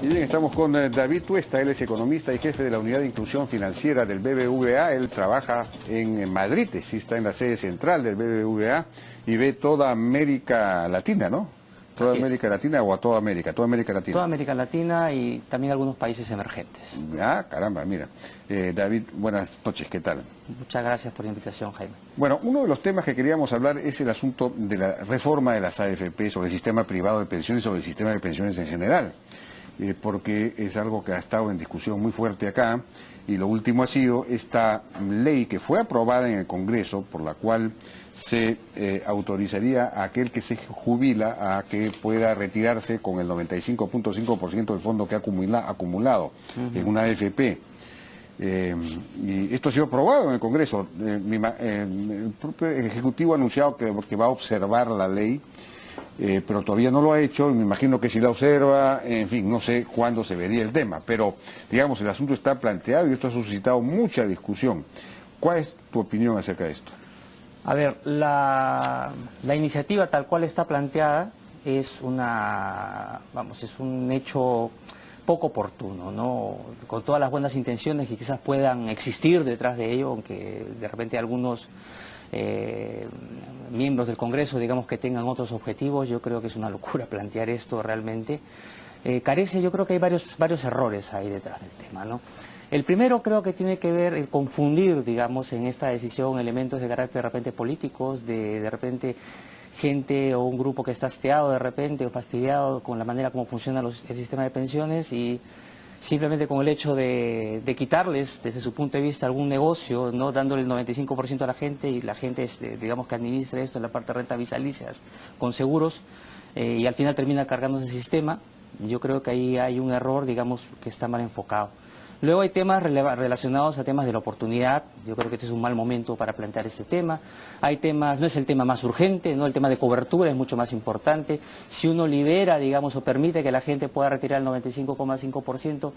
Y bien, estamos con David Tuesta, él es economista y jefe de la Unidad de Inclusión Financiera del BBVA. Él trabaja en Madrid, sí está en la sede central del BBVA y ve toda América Latina, ¿no? Toda América Latina o a toda América Latina. Toda América Latina y también algunos países emergentes. Ah, caramba, mira. David, buenas noches, ¿qué tal? Muchas gracias por la invitación, Jaime. Bueno, uno de los temas que queríamos hablar es el asunto de la reforma de las AFP sobre el sistema privado de pensiones y sobre el sistema de pensiones en general. Porque es algo que ha estado en discusión muy fuerte acá, y lo último ha sido esta ley que fue aprobada en el Congreso, por la cual se autorizaría a aquel que se jubila a que pueda retirarse con el 95.5% del fondo que ha acumulado en una AFP. Y esto ha sido aprobado en el Congreso. El propio Ejecutivo ha anunciado que va a observar la ley, pero todavía no lo ha hecho, y me imagino que si la observa, en fin, no sé cuándo se vería el tema, pero digamos, el asunto está planteado y esto ha suscitado mucha discusión. ¿Cuál es tu opinión acerca de esto? A ver, la iniciativa tal cual está planteada es es un hecho poco oportuno, ¿no? Con todas las buenas intenciones que quizás puedan existir detrás de ello, aunque de repente algunos miembros del Congreso, digamos, que tengan otros objetivos, yo creo que es una locura plantear esto realmente. Yo creo que hay varios errores ahí detrás del tema, ¿no? El primero creo que tiene que ver el confundir, digamos, en esta decisión elementos de carácter de repente políticos, de repente gente o un grupo que está hastiado de repente o fastidiado con la manera como funciona el sistema de pensiones, y simplemente con el hecho de quitarles desde su punto de vista algún negocio, no dándole el 95% a la gente, y la gente digamos que administra esto en la parte de rentas vitalicias con seguros, y al final termina cargándose el sistema. Yo creo que ahí hay un error, digamos, que está mal enfocado. Luego hay temas relacionados a temas de la oportunidad. Yo creo que este es un mal momento para plantear este tema. Hay temas, no es el tema más urgente, ¿no? El tema de cobertura es mucho más importante. Si uno libera, digamos, o permite que la gente pueda retirar el 95,5%,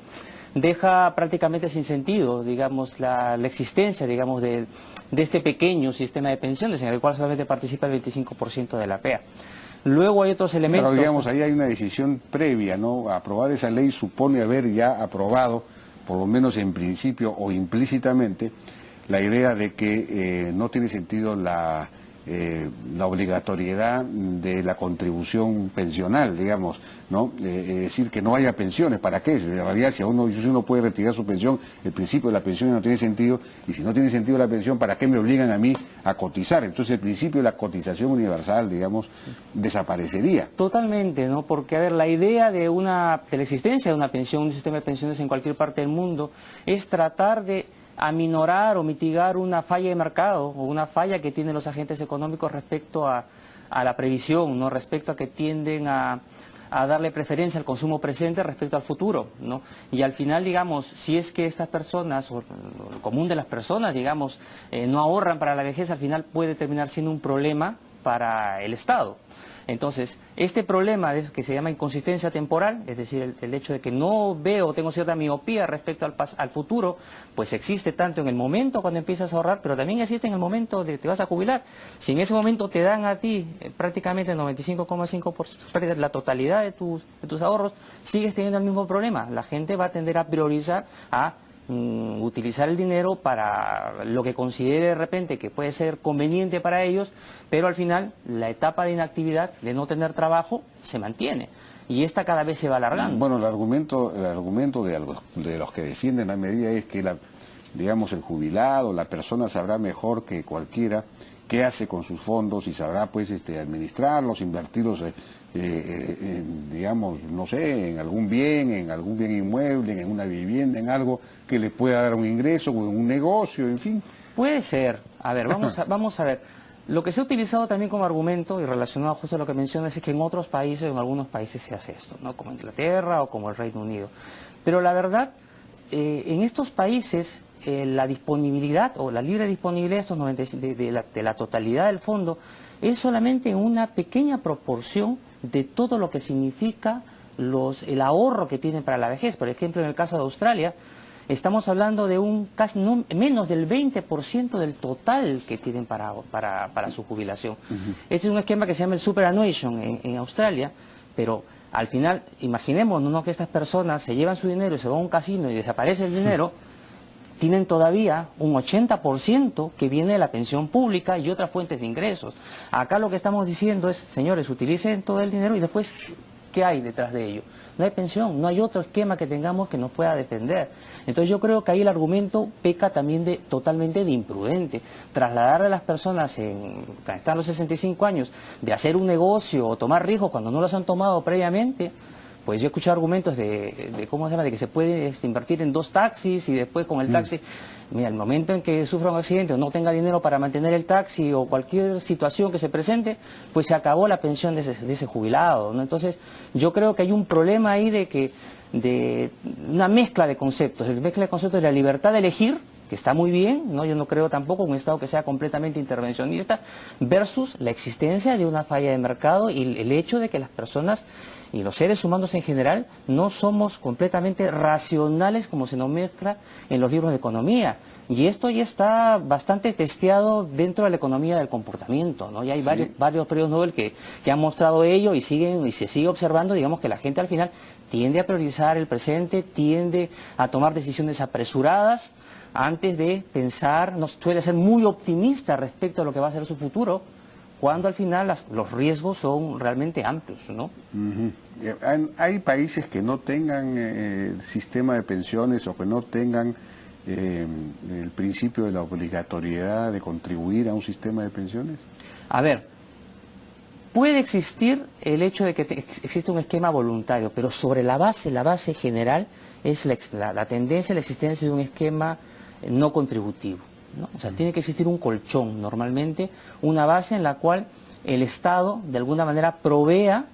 deja prácticamente sin sentido, digamos, la existencia, digamos, de este pequeño sistema de pensiones en el cual solamente participa el 25% de la PEA. Luego hay otros elementos... Pero digamos, ahí hay una decisión previa, ¿no? Aprobar esa ley supone haber ya aprobado, por lo menos en principio o implícitamente, la idea de que no tiene sentido la obligatoriedad de la contribución pensional, digamos, ¿no? Es decir, que no haya pensiones. ¿Para qué? En realidad, si uno puede retirar su pensión, el principio de la pensión no tiene sentido, y si no tiene sentido la pensión, ¿para qué me obligan a mí a cotizar? Entonces el principio de la cotización universal, digamos, desaparecería. Totalmente, ¿no? Porque, a ver, la idea de la existencia de una pensión, un sistema de pensiones en cualquier parte del mundo, es tratar de aminorar o mitigar una falla de mercado o una falla que tienen los agentes económicos respecto a la previsión, ¿no? Respecto a que tienden a darle preferencia al consumo presente respecto al futuro, ¿no? Y al final, digamos, si es que estas personas, o el común de las personas, digamos, no ahorran para la vejez, al final puede terminar siendo un problema para el Estado. Entonces, este problema que se llama inconsistencia temporal, es decir, el hecho de que no veo, tengo cierta miopía respecto al futuro, pues existe tanto en el momento cuando empiezas a ahorrar, pero también existe en el momento de que te vas a jubilar. Si en ese momento te dan a ti prácticamente el 95,5%, la totalidad de tus ahorros, sigues teniendo el mismo problema. La gente va a tender a priorizar a utilizar el dinero para lo que considere de repente que puede ser conveniente para ellos, pero al final la etapa de inactividad, de no tener trabajo, se mantiene, y esta cada vez se va alargando. Bueno, el argumento de los que defienden la medida es que digamos, el jubilado, la persona sabrá mejor que cualquiera qué hace con sus fondos y sabrá pues administrarlos, invertirlos, digamos, no sé, en algún bien inmueble, en una vivienda, en algo que le pueda dar un ingreso, o en un negocio, en fin. Puede ser. A ver, vamos a ver. Lo que se ha utilizado también como argumento, y relacionado justo a lo que mencionas, es que en otros países, en algunos países se hace esto, ¿no? Como Inglaterra o como el Reino Unido. Pero la verdad, en estos países, la disponibilidad o la libre disponibilidad de estos 95, de la totalidad del fondo es solamente una pequeña proporción de todo lo que significa el ahorro que tienen para la vejez. Por ejemplo, en el caso de Australia, estamos hablando de menos del 20% del total que tienen para su jubilación. Este es un esquema que se llama el superannuation en Australia, pero al final, imaginémonos, ¿no?, que estas personas se llevan su dinero y se van a un casino y desaparece el dinero, tienen todavía un 80% que viene de la pensión pública y otras fuentes de ingresos. Acá lo que estamos diciendo es, señores, utilicen todo el dinero y después, ¿qué hay detrás de ello? No hay pensión, no hay otro esquema que tengamos que nos pueda defender. Entonces yo creo que ahí el argumento peca también totalmente de imprudente. Trasladar a las personas que están los 65 años de hacer un negocio o tomar riesgos cuando no los han tomado previamente. Pues yo he escuchado argumentos ¿cómo se llama?, de que se puede invertir en 2 taxis y después con el taxi, mira, el momento en que sufra un accidente o no tenga dinero para mantener el taxi o cualquier situación que se presente, pues se acabó la pensión de ese jubilado, ¿no? Entonces yo creo que hay un problema ahí de una mezcla de conceptos, de la libertad de elegir, que está muy bien, ¿no? Yo no creo tampoco un Estado que sea completamente intervencionista, versus la existencia de una falla de mercado y el hecho de que las personas y los seres humanos en general no somos completamente racionales como se nos mezcla en los libros de economía. Y esto ya está bastante testeado dentro de la economía del comportamiento, ¿no? Ya hay varios premios Nobel que han mostrado ello y se sigue observando, digamos, que la gente al final tiende a priorizar el presente, tiende a tomar decisiones apresuradas antes de pensar, no suele ser muy optimista respecto a lo que va a ser su futuro, cuando al final los riesgos son realmente amplios, ¿no? Hay países que no tengan sistema de pensiones o que no tengan el principio de la obligatoriedad de contribuir a un sistema de pensiones. A ver, puede existir el hecho de que existe un esquema voluntario, pero sobre la base general es la tendencia a la existencia de un esquema no contributivo, ¿no? O sea, tiene que existir un colchón, normalmente, una base en la cual el Estado, de alguna manera, provea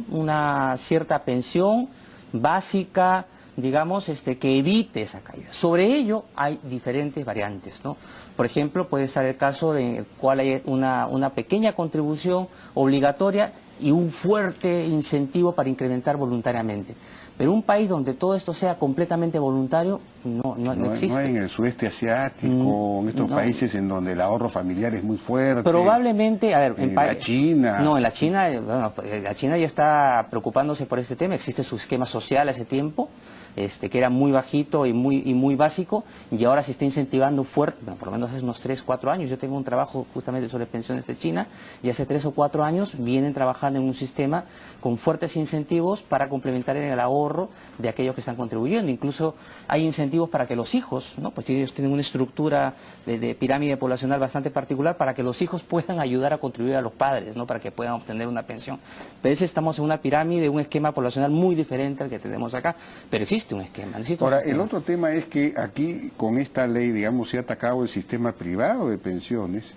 una cierta pensión básica, digamos, que evite esa caída. Sobre ello hay diferentes variantes, ¿no? Por ejemplo, puede estar el caso en el cual hay una pequeña contribución obligatoria y un fuerte incentivo para incrementar voluntariamente. Pero un país donde todo esto sea completamente voluntario no existe. No hay en el sudeste asiático, en estos países en donde el ahorro familiar es muy fuerte. Probablemente, a ver, en la China. No, en la China, la China ya está preocupándose por este tema, existe su esquema social hace tiempo, que era muy bajito y muy básico, y ahora se está incentivando fuerte, bueno, por lo menos hace unos 3, 4 años, yo tengo un trabajo justamente sobre pensiones de China, y hace 3 o 4 años vienen trabajando en un sistema con fuertes incentivos para complementar en el ahorro de aquellos que están contribuyendo. Incluso hay incentivos para que los hijos, ¿no?, pues ellos tienen una estructura de pirámide poblacional bastante particular para que los hijos puedan ayudar a contribuir a los padres, ¿no?, para que puedan obtener una pensión. Pero estamos en una pirámide, un esquema poblacional muy diferente al que tenemos acá, pero existe un esquema. Ahora, el otro tema es que aquí, con esta ley, digamos, se ha atacado el sistema privado de pensiones,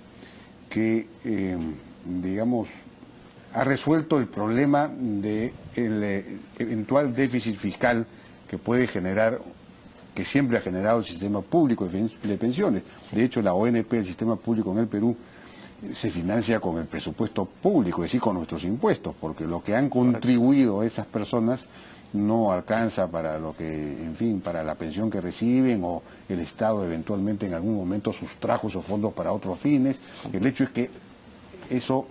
que, digamos, ha resuelto el problema del eventual déficit fiscal que puede generar, que siempre ha generado el sistema público de pensiones. De hecho, la ONP, el sistema público en el Perú, se financia con el presupuesto público, es decir, con nuestros impuestos, porque lo que han contribuido esas personas no alcanza para lo que, en fin, para la pensión que reciben, o el Estado eventualmente en algún momento sustrajo esos fondos para otros fines. El hecho es que eso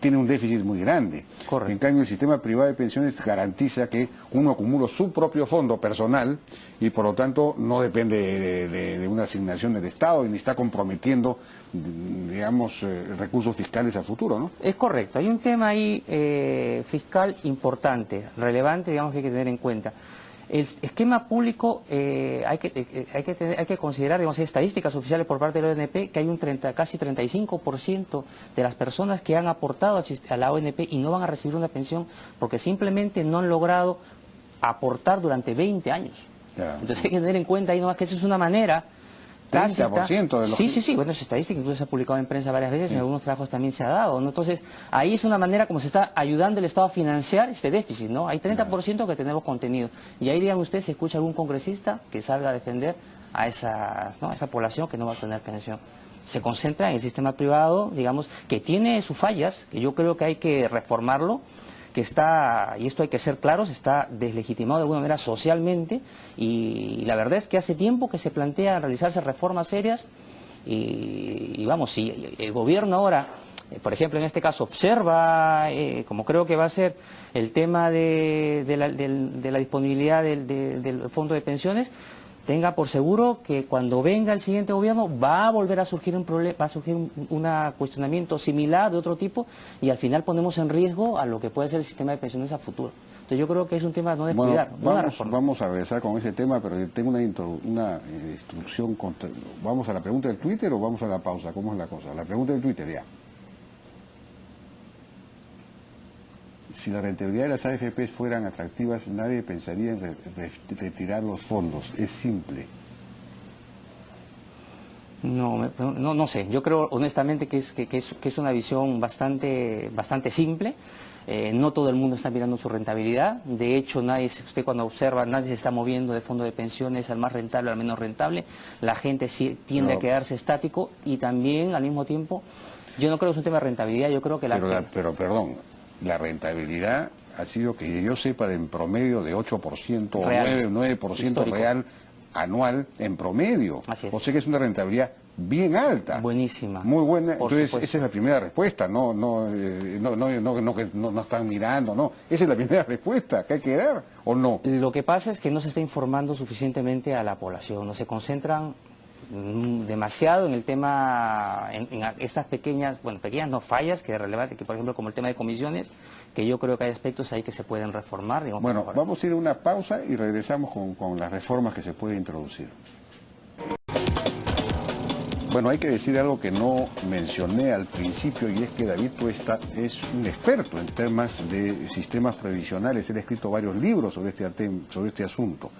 tiene un déficit muy grande. Correcto. En cambio, el sistema privado de pensiones garantiza que uno acumula su propio fondo personal y por lo tanto no depende de una asignación del Estado y ni está comprometiendo, digamos, recursos fiscales a futuro, ¿no? Es correcto. Hay un tema ahí fiscal importante, relevante, digamos, que hay que tener en cuenta. El esquema público, hay que considerar, digamos, estadísticas oficiales por parte de la ONP, que hay casi 35% de las personas que han aportado a la ONP y no van a recibir una pensión porque simplemente no han logrado aportar durante 20 años. Ya. Entonces hay que tener en cuenta ahí nomás que eso es una manera... 30% de los... Sí, bueno, esa estadística incluso se ha publicado en prensa varias veces, en algunos trabajos también se ha dado, ¿no? Entonces, ahí es una manera como se está ayudando el Estado a financiar este déficit, ¿no? Hay 30% que tenemos contenido, y ahí, díganme ustedes, si escucha algún congresista que salga a defender a esa población que no va a tener pensión. Se concentra en el sistema privado, digamos, que tiene sus fallas, que yo creo que hay que reformarlo, que está, y esto hay que ser claros, está deslegitimado de alguna manera socialmente, y la verdad es que hace tiempo que se plantea realizarse reformas serias, y vamos, si el gobierno ahora por ejemplo, en este caso, observa, como creo que va a ser el tema de la disponibilidad del fondo de pensiones, tenga por seguro que cuando venga el siguiente gobierno va a volver a surgir un problema, va a surgir un cuestionamiento similar de otro tipo, y al final ponemos en riesgo a lo que puede ser el sistema de pensiones a futuro. Entonces yo creo que es un tema a no descuidar. Bueno, vamos a regresar con ese tema, pero tengo una instrucción. ¿Vamos a la pregunta del Twitter o vamos a la pausa? ¿Cómo es la cosa? La pregunta del Twitter, ya. Si la rentabilidad de las AFPs fueran atractivas, nadie pensaría en retirar los fondos. Es simple. No sé. Yo creo honestamente que es una visión bastante simple. No todo el mundo está mirando su rentabilidad. De hecho, usted cuando observa, nadie se está moviendo de fondo de pensiones al más rentable al menos rentable. La gente sí tiende a quedarse estático, y también al mismo tiempo, yo no creo que es un tema de rentabilidad. Yo creo que pero perdón, la rentabilidad ha sido, que yo sepa, de en promedio de 8% o 9% real anual en promedio. Así es. O sea que es una rentabilidad bien alta. Buenísima. Muy buena. Entonces, supuesto. esa es la primera respuesta. No están mirando, no. Esa es la primera respuesta que hay que dar, ¿o no? Lo que pasa es que no se está informando suficientemente a la población. No se concentran demasiado en el tema, en estas pequeñas no fallas que es relevante, que por ejemplo como el tema de comisiones, que yo creo que hay aspectos ahí que se pueden reformar. Digamos, bueno, vamos a ir a una pausa y regresamos con las reformas que se pueden introducir. Bueno, hay que decir algo que no mencioné al principio, y es que David Tuesta es un experto en temas de sistemas previsionales. Él ha escrito varios libros sobre este asunto.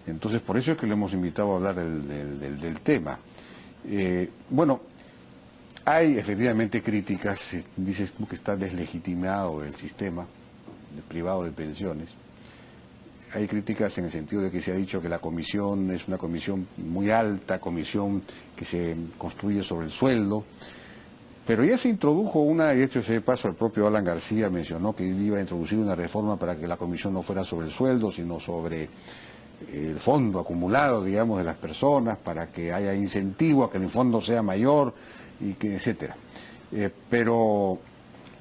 Entonces, por eso es que lo hemos invitado a hablar del tema. Bueno, hay efectivamente críticas. Dices tú que está deslegitimado el sistema privado de pensiones. Hay críticas en el sentido de que se ha dicho que la comisión es una comisión muy alta, comisión que se construye sobre el sueldo. Pero ya se introdujo y de hecho ese paso el propio Alan García mencionó que iba a introducir una reforma para que la comisión no fuera sobre el sueldo, sino sobre el fondo acumulado, digamos, de las personas, para que haya incentivo a que el fondo sea mayor, y que etcétera. Pero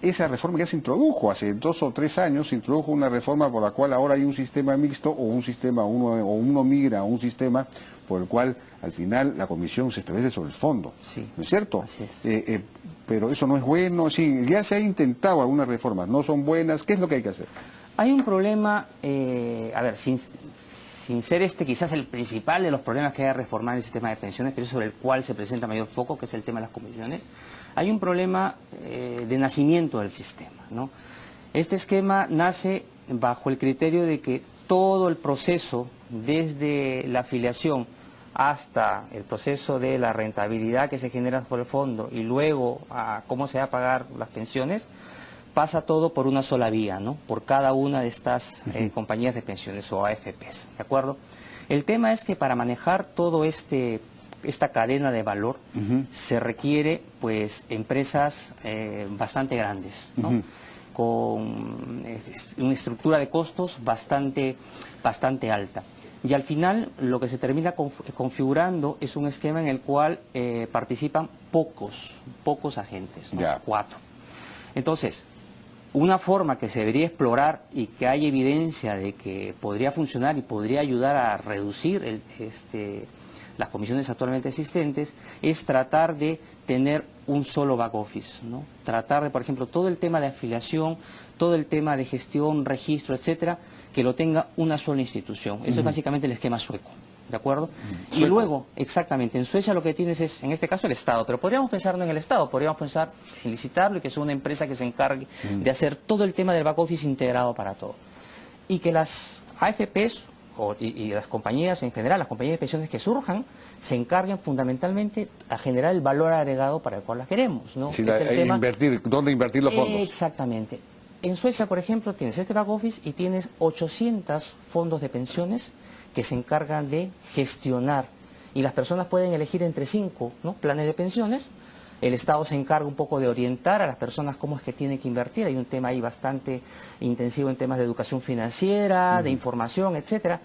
esa reforma ya se introdujo hace 2 o 3 años. Se introdujo una reforma por la cual ahora hay un sistema mixto, o uno migra a un sistema por el cual al final la comisión se establece sobre el fondo. Sí, ¿no es cierto? Así es. Pero eso no es bueno. Sí, ya se ha intentado algunas reformas, no son buenas. ¿Qué es lo que hay que hacer? Hay un problema, sin ser quizás el principal de los problemas que hay que reformar en el sistema de pensiones, pero es sobre el cual se presenta mayor foco, que es el tema de las comisiones. Hay un problema de nacimiento del sistema, ¿no? Este esquema nace bajo el criterio de que todo el proceso, desde la afiliación hasta el proceso de la rentabilidad que se genera por el fondo y luego a cómo se va a pagar las pensiones, pasa todo por una sola vía, ¿no? Por cada una de estas compañías de pensiones o AFPs, ¿de acuerdo? El tema es que para manejar todo esta cadena de valor se requiere pues empresas bastante grandes, ¿no? Con una estructura de costos bastante alta. Y al final lo que se termina configurando es un esquema en el cual participan pocos agentes, ¿no? 4. Entonces, una forma que se debería explorar y que hay evidencia de que podría funcionar y podría ayudar a reducir las comisiones actualmente existentes es tratar de tener un solo back office, ¿no? Tratar de, por ejemplo, todo el tema de afiliación, todo el tema de gestión, registro, etcétera, que lo tenga una sola institución. Eso es básicamente el esquema sueco, ¿de acuerdo? Y luego, exactamente, en Suecia lo que tienes es, en este caso, el Estado, pero podríamos pensar no en el Estado, podríamos pensar en licitarlo y que sea una empresa que se encargue de hacer todo el tema del back office integrado para todo. Y que las AFPs y las compañías en general, las compañías de pensiones que surjan, se encarguen fundamentalmente a generar el valor agregado para el cual las queremos, ¿no? Sí, ¿dónde invertir los fondos? Exactamente. En Suecia, por ejemplo, tienes este back office y tienes 800 fondos de pensiones que se encargan de gestionar. Y las personas pueden elegir entre 5, ¿no?, planes de pensiones. El Estado se encarga un poco de orientar a las personas cómo es que tienen que invertir. Hay un tema ahí bastante intensivo en temas de educación financiera, de información, etcétera.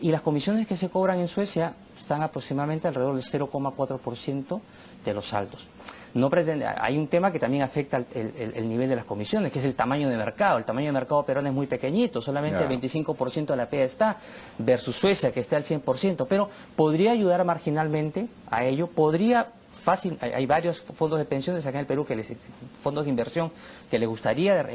Y las comisiones que se cobran en Suecia están aproximadamente alrededor del 0,4% de los saldos. no pretende, hay un tema que también afecta el nivel de las comisiones, que es el tamaño de mercado. El tamaño de mercado peruano es muy pequeñito, solamente el 25% de la PEA está, versus Suecia, que está al 100%, pero podría ayudar marginalmente a ello, podría... Fácil, hay varios fondos de pensiones acá en el Perú, fondos de inversión, que les gustaría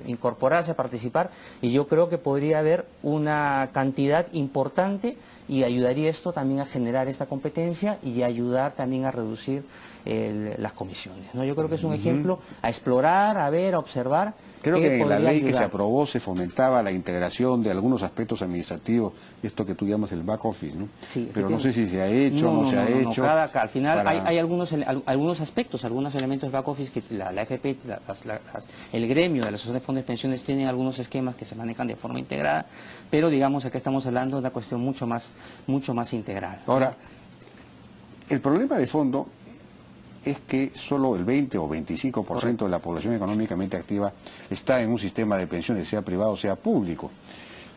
incorporarse a participar, y yo creo que podría haber una cantidad importante y ayudaría esto también a generar esta competencia y ayudar también a reducir las comisiones, ¿no? Yo creo que es un ejemplo a explorar, a ver, a observar. Creo que en la ley que se aprobó se fomentaba la integración de algunos aspectos administrativos, esto que tú llamas el back office, ¿no? Sí, pero no sé si se ha hecho o no se ha hecho. Al final hay algunos aspectos, algunos elementos de back office que la AFP, el gremio de la Asociación de Fondos de Pensiones tienen algunos esquemas que se manejan de forma integrada, pero digamos acá estamos hablando de una cuestión mucho más integral. Ahora, el problema de fondo es que solo el 20 o 25% de la población económicamente activa está en un sistema de pensiones, sea privado o sea público.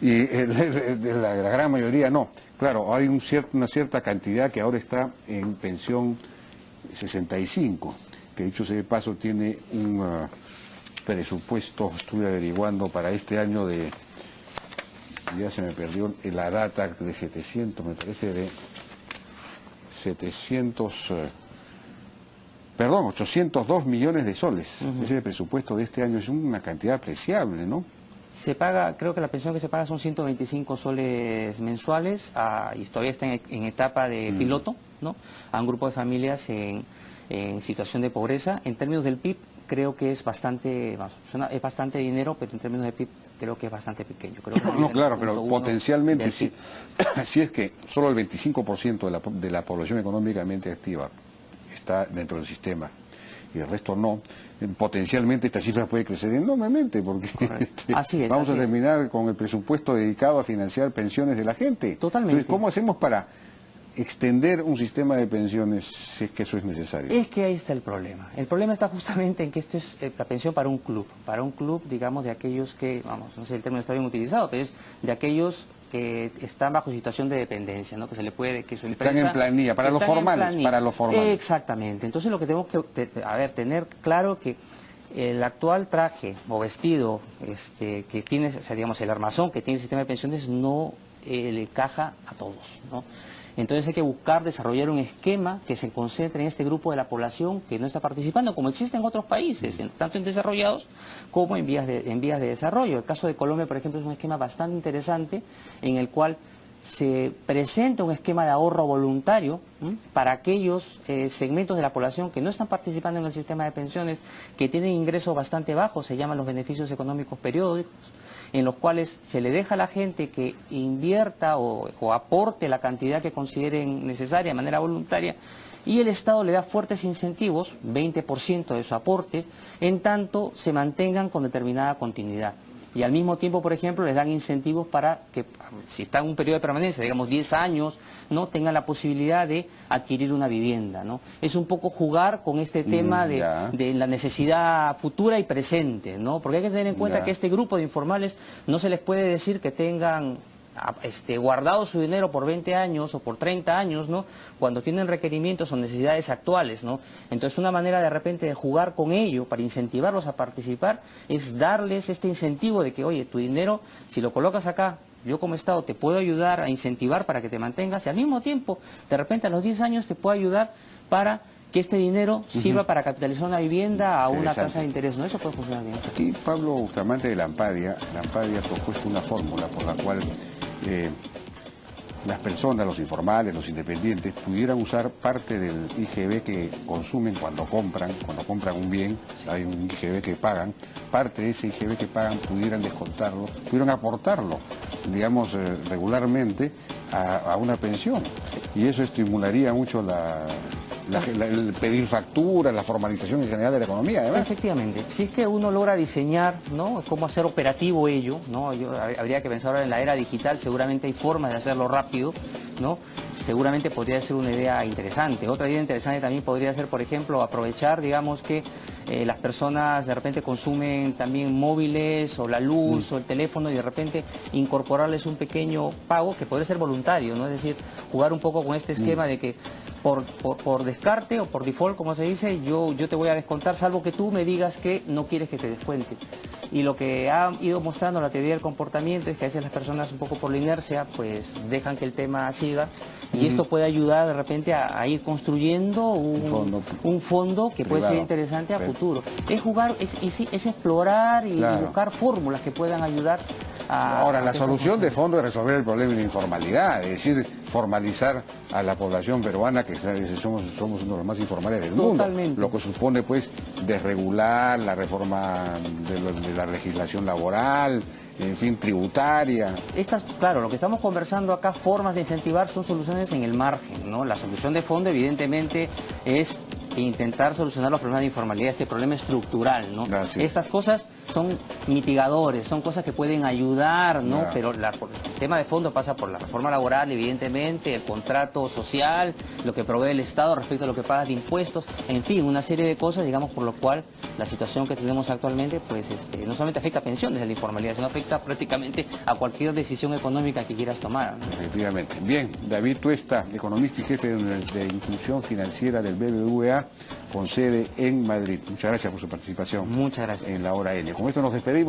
Y la gran mayoría no. Claro, hay una cierta cantidad que ahora está en pensión 65, que dicho sea de paso tiene un presupuesto, estuve averiguando para este año de, ya se me perdió la data, de 700, me parece de 802 millones de soles. Ese presupuesto de este año es una cantidad apreciable, ¿no? Se paga, creo que la pensión que se paga son 125 soles mensuales, y todavía está en etapa de piloto, ¿no? A un grupo de familias en situación de pobreza. En términos del PIB, creo que es bastante dinero, pero en términos de PIB creo que es bastante pequeño. Creo que no, claro, pero potencialmente si es que solo el 25% de la población económicamente activa está dentro del sistema y el resto no, potencialmente esta cifra puede crecer enormemente porque vamos a terminar con el presupuesto dedicado a financiar pensiones de la gente. Totalmente. Entonces, ¿cómo hacemos para extender un sistema de pensiones si es que eso es necesario? Es que ahí está el problema. El problema está justamente en que esto es la pensión para un club, digamos, de aquellos que, vamos, no sé, el término está bien utilizado, pero es de aquellos que están bajo situación de dependencia, ¿no? Que se le puede, que su empresa... Están en planilla, para los formales, para los formales. Exactamente. Entonces lo que tenemos que, tener claro que el actual traje o vestido que tiene, o sea, digamos, el armazón que tiene el sistema de pensiones no le encaja a todos, ¿no? Entonces hay que buscar desarrollar un esquema que se concentre en este grupo de la población que no está participando, como existe en otros países, tanto en desarrollados como en vías de desarrollo. El caso de Colombia, por ejemplo, es un esquema bastante interesante en el cual se presenta un esquema de ahorro voluntario para aquellos segmentos de la población que no están participando en el sistema de pensiones, que tienen ingresos bastante bajos, se llaman los beneficios económicos periódicos, en los cuales se le deja a la gente que invierta o aporte la cantidad que consideren necesaria de manera voluntaria, y el Estado le da fuertes incentivos, 20% de su aporte, en tanto se mantengan con determinada continuidad. Y al mismo tiempo, por ejemplo, les dan incentivos para que, si está en un periodo de permanencia, digamos 10 años, ¿no?, tengan la posibilidad de adquirir una vivienda, ¿no? Es un poco jugar con este tema de la necesidad futura y presente, ¿no? Porque hay que tener en cuenta que este grupo de informales no se les puede decir que tengan guardado su dinero por 20 años o por 30 años, ¿no?, cuando tienen requerimientos o necesidades actuales, ¿no? Entonces una manera de repente de jugar con ello para incentivarlos a participar es darles este incentivo de que, oye, tu dinero, si lo colocas acá, yo como Estado te puedo ayudar a incentivar para que te mantengas, y al mismo tiempo, de repente a los 10 años te puedo ayudar para que este dinero sirva para capitalizar una vivienda a una tasa de interés, ¿no? Eso puede funcionar bien. Aquí Pablo Bustamante de Lampadia ha propuesto una fórmula por la cual las personas, los informales, los independientes, pudieran usar parte del IGB que consumen cuando compran un bien, hay un IGB que pagan, parte de ese IGB que pagan pudieran descontarlo, pudieran aportarlo, digamos, regularmente a una pensión. Y eso estimularía mucho el pedir facturas, la formalización en general de la economía, además. Efectivamente, si es que uno logra diseñar, ¿no?, cómo hacer operativo ello, ¿no? Habría que pensar ahora en la era digital, seguramente hay formas de hacerlo rápido, ¿no? Seguramente podría ser una idea interesante. Otra idea interesante también podría ser, por ejemplo, aprovechar, digamos, que las personas de repente consumen también móviles o la luz o el teléfono, y de repente incorporarles un pequeño pago que podría ser voluntario, ¿no? Es decir, jugar un poco con este esquema de que por descarte o por default, como se dice, yo te voy a descontar, salvo que tú me digas que no quieres que te descuente. Y lo que ha ido mostrando la teoría del comportamiento es que a veces las personas, un poco por la inercia, pues dejan que el tema siga, y esto puede ayudar de repente a ir construyendo un fondo que puede ser interesante a futuro. Es jugar, es explorar y buscar fórmulas que puedan ayudar. Ahora, la solución de fondo es resolver el problema de la informalidad, es decir, formalizar a la población peruana, que somos uno de los más informales del mundo. Lo que supone, pues, desregular la reforma de la legislación laboral, en fin, tributaria. Claro, lo que estamos conversando acá, formas de incentivar, son soluciones en el margen, ¿no? La solución de fondo, evidentemente, es intentar solucionar los problemas de informalidad, este problema estructural, ¿no? Estas cosas son mitigadores, son cosas que pueden ayudar, ¿no? Pero el tema de fondo pasa por la reforma laboral, evidentemente, el contrato social, lo que provee el Estado respecto a lo que pagas de impuestos, en fin, una serie de cosas, digamos, por lo cual la situación que tenemos actualmente, pues, no solamente afecta a pensiones de la informalidad, sino afecta prácticamente a cualquier decisión económica que quieras tomar, ¿no? Efectivamente. Bien, David Tuesta, economista y jefe de inclusión financiera del BBVA, con sede en Madrid. Muchas gracias por su participación. Muchas gracias. En la hora N. Con esto nos despedimos.